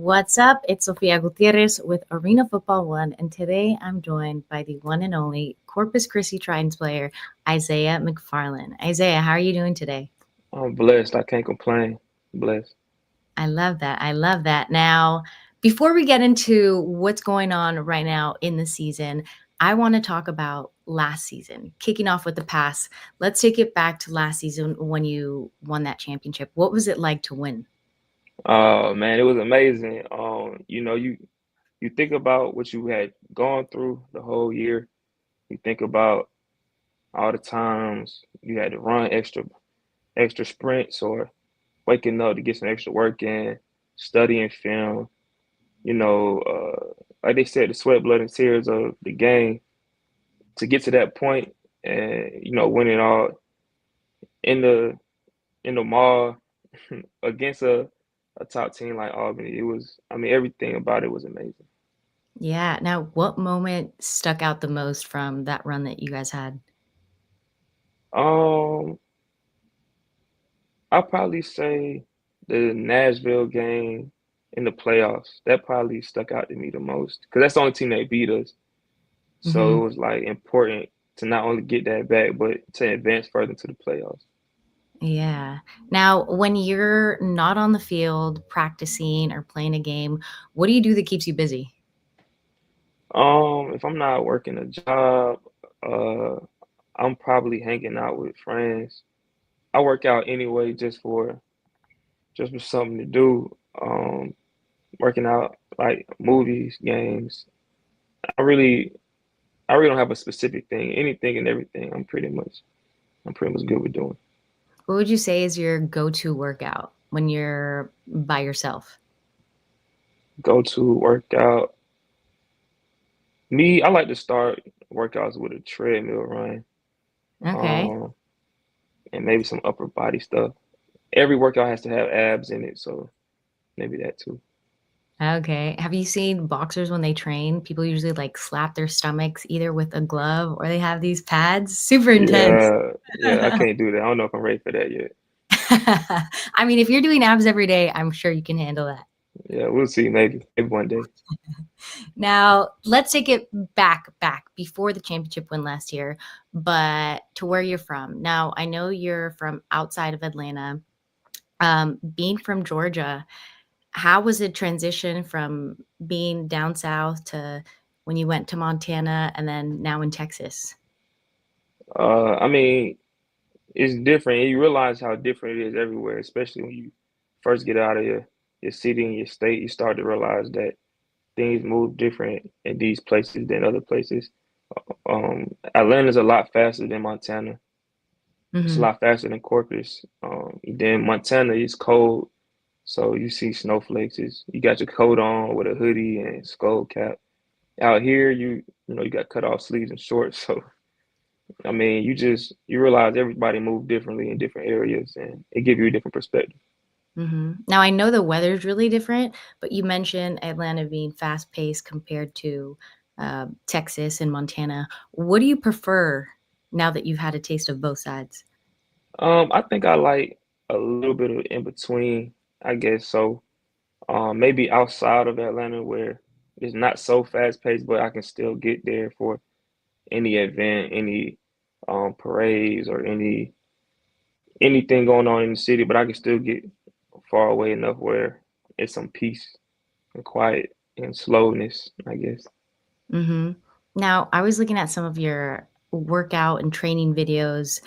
What's up? It's Sofia Gutierrez with Arena Football One, and today I'm joined by the one and only Corpus Christi Tritons player, Isaiah McFarland. Isaiah, how are you doing today? I'm blessed. I can't complain. Blessed. I love that. I love that. Now, before we get into what's going on right now in the season, I want to talk about last season, kicking off with the past. Let's take it back to last season when you won that championship. What was it like to win? Oh man, it was amazing. You think about what you had gone through the whole year. You think about all the times you had to run extra sprints or waking up to get some extra work in, studying film. Like they said, the sweat, blood, and tears of the game to get to that point, and winning all in the mall against a top team like Albany. It was, I mean, everything about it was amazing. Yeah. Now, what moment stuck out the most from that run that you guys had? Um, I'll probably say the Nashville game in the playoffs. That probably stuck out to me the most because that's the only team that beat us. So Mhm. it was like important to not only get that back, but to advance further into the playoffs. Yeah. Now, when you're not on the field practicing or playing a game, what do you do that keeps you busy? If I'm not working a job, uh, I'm probably hanging out with friends. I work out anyway just for something to do. Working out like movies, games. I really I really don't have a specific thing. Anything and everything. I'm pretty much good with doing. What would you say is your go-to workout when you're by yourself? Go to workout. Me, I like to start workouts with a treadmill run, Okay. um, and maybe some upper body stuff. Every workout has to have abs in it, so maybe that too. Okay. Have you seen boxers when they train? People usually like slap their stomachs either with a glove or they have these pads. Super intense. Yeah, yeah, I can't do that. I don't know if I'm ready for that yet. I mean, if you're doing abs every day, I'm sure you can handle that. Yeah, we'll see. Maybe one day. Now, let's take it back before the championship win last year, but to where you're from. Now, I know you're from outside of Atlanta. Being from Georgia, how was it transition from being down south to when you went to Montana and then now in Texas? I mean, it's different. And you realize how different it is everywhere, especially when you first get out of your city and your state. You start to realize that things move different in these places than other places. Atlanta's a lot faster than Montana. It's a Hmm. lot faster than Corpus. Then Montana is cold, so you see snowflakes. You got your coat on with a hoodie and skull cap. Out here, you got cut off sleeves and shorts. So I mean, you realize everybody move differently in different areas, and it gives you a different perspective. Hmm. Now, I know the weather's really different, but you mentioned Atlanta being fast paced compared to Texas and Montana. What do you prefer now that you've had a taste of both sides? I think I like a little bit of in between, I guess. So maybe outside of Atlanta where it's not so fast paced, but I can still get there for any event, any parades or anything going on in the city, but I can still get far away enough where it's some peace and quiet and slowness, I guess. Hmm. Now, I was looking at some of your workout and training videos,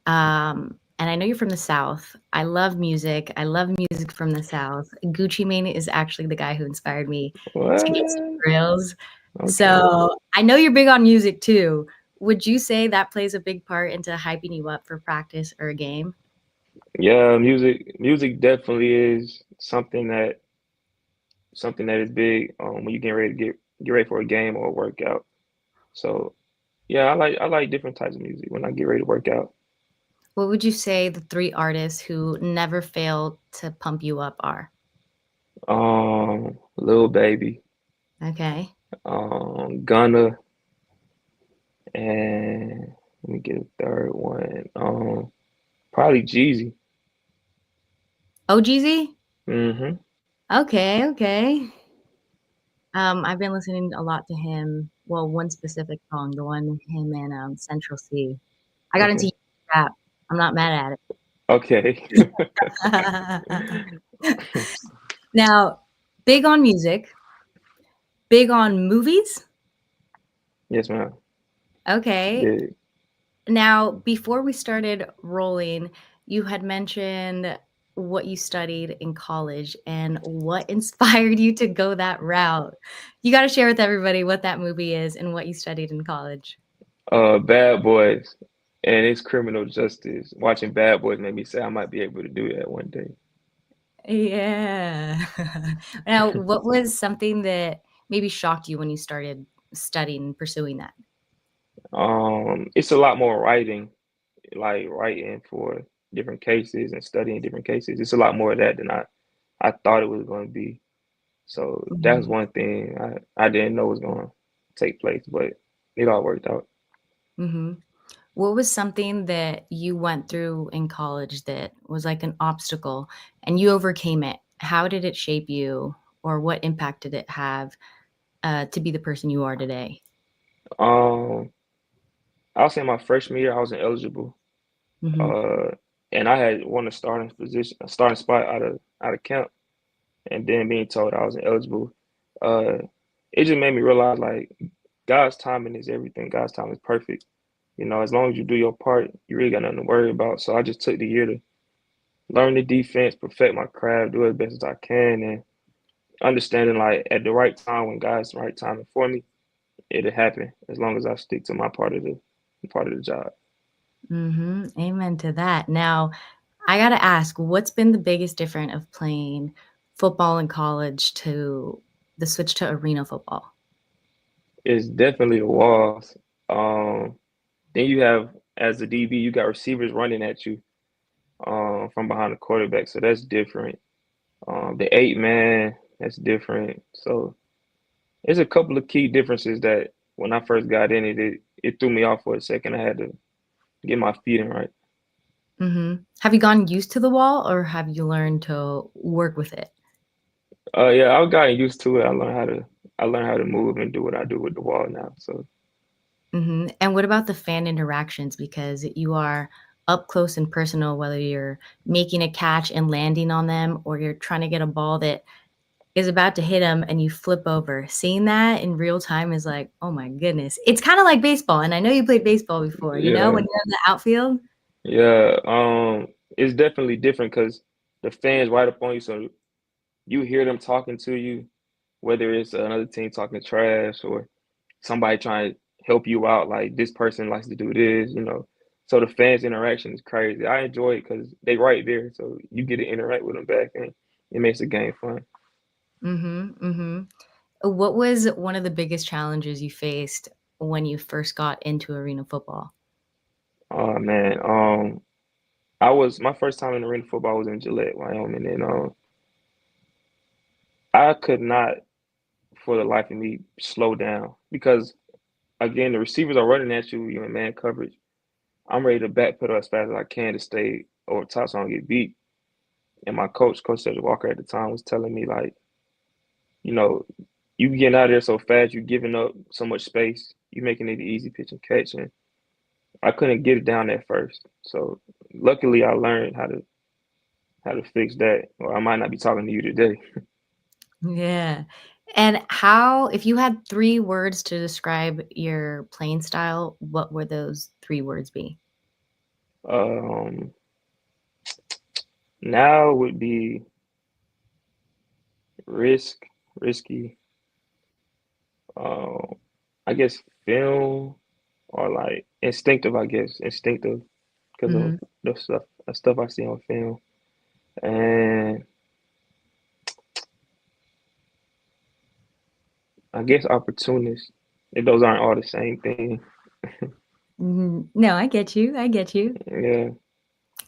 and I know you're from the South. I love music. I love music from the South. Gucci Mane is actually the guy who inspired me to get some What? grills. Okay. So I know you're big on music too. Would you say that plays a big part into hyping you up for practice or a game? Yeah, music definitely is something that is big when you get ready for a game or a workout. So yeah, I like different types of music when I get ready to work out. What would you say the three artists who never fail to pump you up are? Lil Baby, Okay. Gunna, and let me get a third one. Probably Jeezy. OGZ? Hmm. Okay, okay. I've been listening a lot to him. Well, one specific song, the one him and Central C. I got into Okay. rap. I'm not mad at Okay. it. Now, big on music, big on movies. Yes, ma'am. Okay. Big. Now, before we started rolling, you had mentioned what you studied in college and what inspired you to go that route. You got to share with everybody what that movie is and what you studied in college. Bad Boys and it's criminal justice. Watching Bad Boys made me say I might be able to do that one day. Yeah. Now, what was something that maybe shocked you when you started studying and pursuing that? It's a lot more writing, like writing for different cases and studying different cases. It's a lot more of that than I thought it was going to be. So that's Mhm. one thing I didn't know was going to take place, but it all worked out. Mhm. What was something that you went through in college that was like an obstacle and you overcame it? How did it shape you, or what impact did it have to be the person you are today? Um, I'll say my freshman year I was ineligible, Hmm. uh, and I had won a starting position, a starting spot out of camp, and then being told I was ineligible, uh, it just made me realize like God's timing is everything. God's time is perfect. You know, as long as you do your part, you really got nothing to worry about. So I just took the year to learn the defense, perfect my craft, do as best as I can, and understanding like at the right time when God's right timing for me, it'll happen as long as I stick to my part of the job. Amen to that. Now, I got to ask, what's been the biggest difference of playing football in college to the switch to arena football? It's definitely the walls. Um, then you have as a DB, you got receivers running at you from behind the quarterback, so that's different. The 8 man, that's different. So there's a couple of key differences that when I first got in it threw me off for a second. I had to get my feet in right. Have you gotten used to the wall, or have you learned to work with it? Yeah, I've gotten used to it. I learned how to move and do what I do with the wall now. So And what about the fan interactions? Because you are up close and personal, whether you're making a catch and landing on them, or you're trying to get a ball that is about to hit them and you flip over. Seeing that in real time is like, oh my goodness. It's kind of like baseball. And I know you played baseball before, when yeah, you're in the outfield. yeah. It's definitely different because the fans right up on you, so you hear them talking to you, whether it's another team talking trash or somebody trying to help you out. Like this person likes to do this. So the fans interaction is crazy. I enjoy it because they right there, so you get to interact with them back, and it makes the game fun. Mm-hmm. What was one of the biggest challenges you faced when you first got into arena football? Oh man, I was my first time in arena football was in Gillette, Wyoming, and I could not, for the life of me, slow down because again the receivers are running at you. You're in man coverage. I'm ready to backpedal as fast as I can to stay over top so I don't get beat. And my Coach Cedric Walker at the time, was telling me like, you know, you getting out of there so fast, you giving up so much space, you making it easy pitch and catch, and I couldn't get it down at first. So luckily, I learned how to fix that, or I might not be talking to you today. Yeah. And how, if you had 3 words to describe your playing style, what would those 3 words be? Um, Now would be risk, risky. Um, I guess film or like instinctive. I guess instinctive because of Mhm. the stuff I see on film, and I guess opportunist. If those aren't all the same thing. Mhm. No, I get you, I get you. Yeah.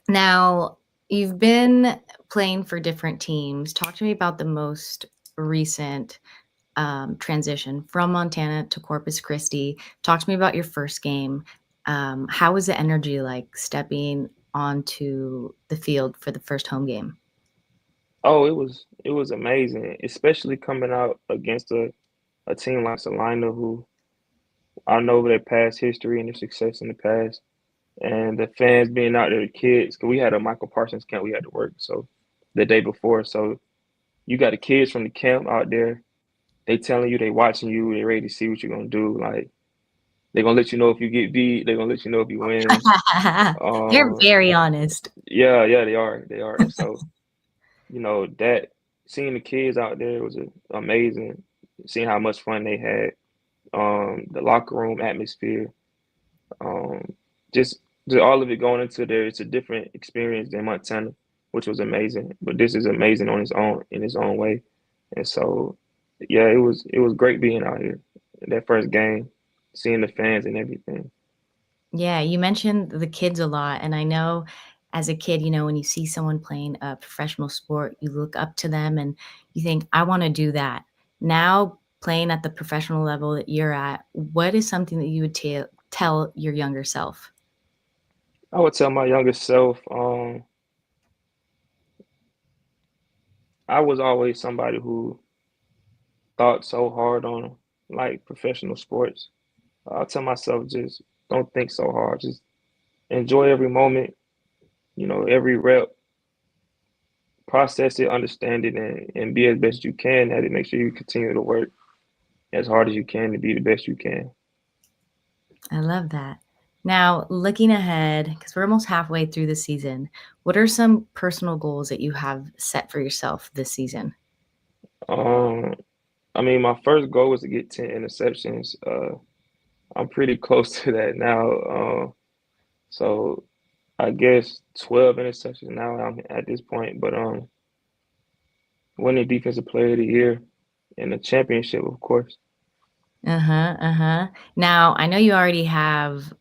Now, you've been playing for different teams. Talk to me about the most recent, transition from Montana to Corpus Christi. Talk to me about your first game. How was the energy like stepping onto the field for the first home game? Oh, it was. it was amazing, especially coming out against a team like Salina, who I know their past history and their success in the past, and the fans being out there, the kids. Cause we had a Michael Parsons camp we had to work so the day before, so you got the kids from the camp out there. They telling you, they watching you, they ready to see what you're gonna do. Like they gonna let you know if you get beat, they gonna let you know if you win. They're Uh, very honest. yeah, yeah, they are, and so that seeing the kids out there was amazing. Seeing how much fun they had, the locker room atmosphere, um, just just all of it going into there. It's a different experience than Montana, which was amazing. But this is amazing on its own in its own way, and so yeah, it was great being out here. That first game, seeing the fans and everything. Yeah, you mentioned the kids a lot, and I know as a kid, when you see someone playing a professional sport, you look up to them and you think, "I wanna do that." Now, playing at the professional level that you're at, what is something that you would tell your younger self? I would tell my younger self, I was always somebody who thought so hard on like professional sports. I'll tell myself just don't think so hard. Just enjoy every moment, every rep, process it, understand it, and be as best you can at it. Make sure you continue to work as hard as you can to be the best you can. I love that. Now, looking ahead, because we're almost halfway through the season, what are some personal goals that you have set for yourself this season? Um, I mean, my first goal was to get 10 interceptions. I'm pretty close to that now. So I guess 12 interceptions now I'm at this point. But winning defensive player of the year and the championship, of course. Uh-huh, uh-huh. Now, I know you already have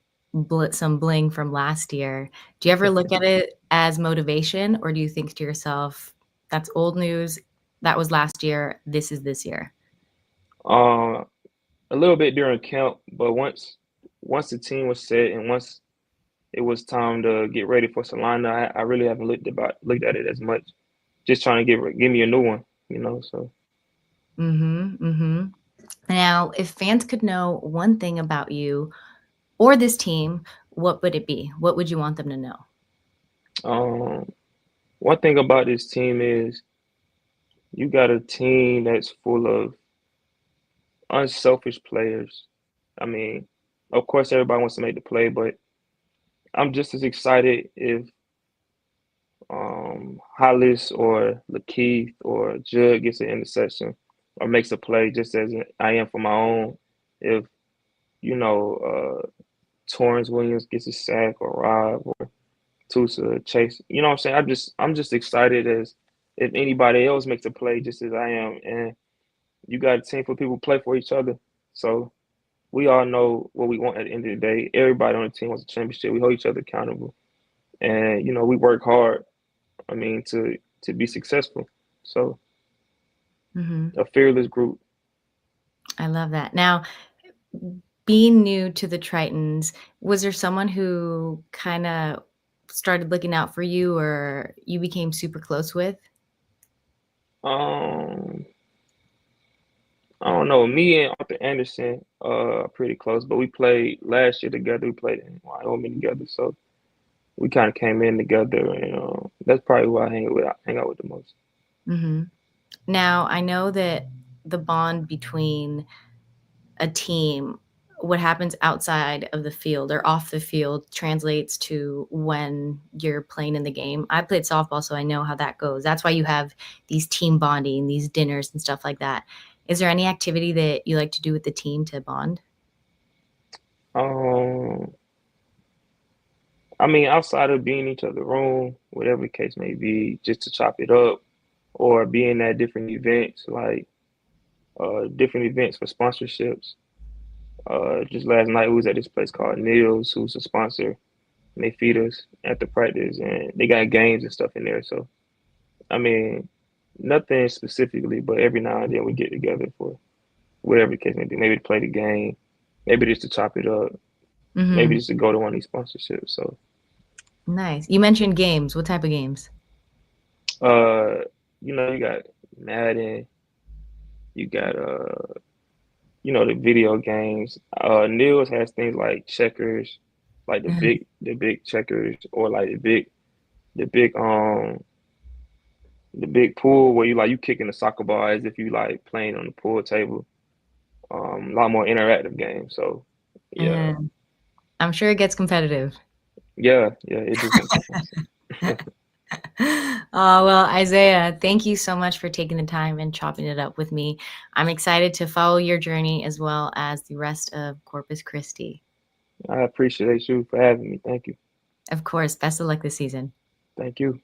some bling from last year. Do you ever look at it as motivation, or do you think to yourself, "That's old news. That was last year. This is this year"? Uh, a little bit during camp, but once the team was set and once it was time to get ready for Salina, I really haven't looked at it as much. Just trying to give me a new one. So Mhm, mhm. Now, if fans could know one thing about you or this team, what would it be? What would you want them to know? um, one thing about this team is you got a team that's full of unselfish players. I mean, of course, everybody wants to make the play, but I'm just as excited if Hollis or Lakeith or Judd gets an interception or makes a play just as I am for my own. If, Torrance Williams gets a sack or Rob or Tusa Chase, you know what I'm saying? I'm just excited as if anybody else makes a play just as I am. And you got a team for people who play for each other. So we all know what we want at the end of the day. Everybody on the team wants a championship. We hold each other accountable. And, we work hard, I mean, to be successful. So Mhm. a fearless group. I love that. Now, being new to the Tritons, was there someone who kinda started looking out for you or you became super close with? Um, I don't know. Me and Arthur Anderson are pretty close, but we played last year together. We played in Wyoming together, so we kind of came in together, and that's probably who I hang out with the most. Mhm. Now, I know that the bond between a team, what happens outside of the field or off the field translates to when you're playing in the game. I played softball, so I know how that goes. That's why you have these team bonding, these dinners and stuff like that. Is there any activity that you like to do with the team to bond? Um, I mean, outside of being in each other's room, whatever the case may be, just to chop it up or being at different events, like different events for sponsorships. Just last night we was at this place called Neil's, who's a sponsor, and they feed us after practice, and they got games and stuff in there. So, I mean, nothing specifically, but every now and then we get together for whatever the case may be. Maybe to play the game, maybe just to chop it up, maybe Mhm. just to go to one of these sponsorships. So, Nice. You mentioned games. What type of games? uh, you got Madden. You got the video games. Nils has things like checkers, like the big checkers, or like the big the big pool where you kicking the soccer ball as if you like playing on the pool table. A lot more interactive games. So yeah, And I'm sure it gets competitive. yeah, it do get competitive. Oh, well, Isaiah, thank you so much for taking the time and chopping it up with me. I'm excited to follow your journey as well as the rest of Corpus Christi. I appreciate you for having me. Thank you. Of course, best of luck this season. Thank you.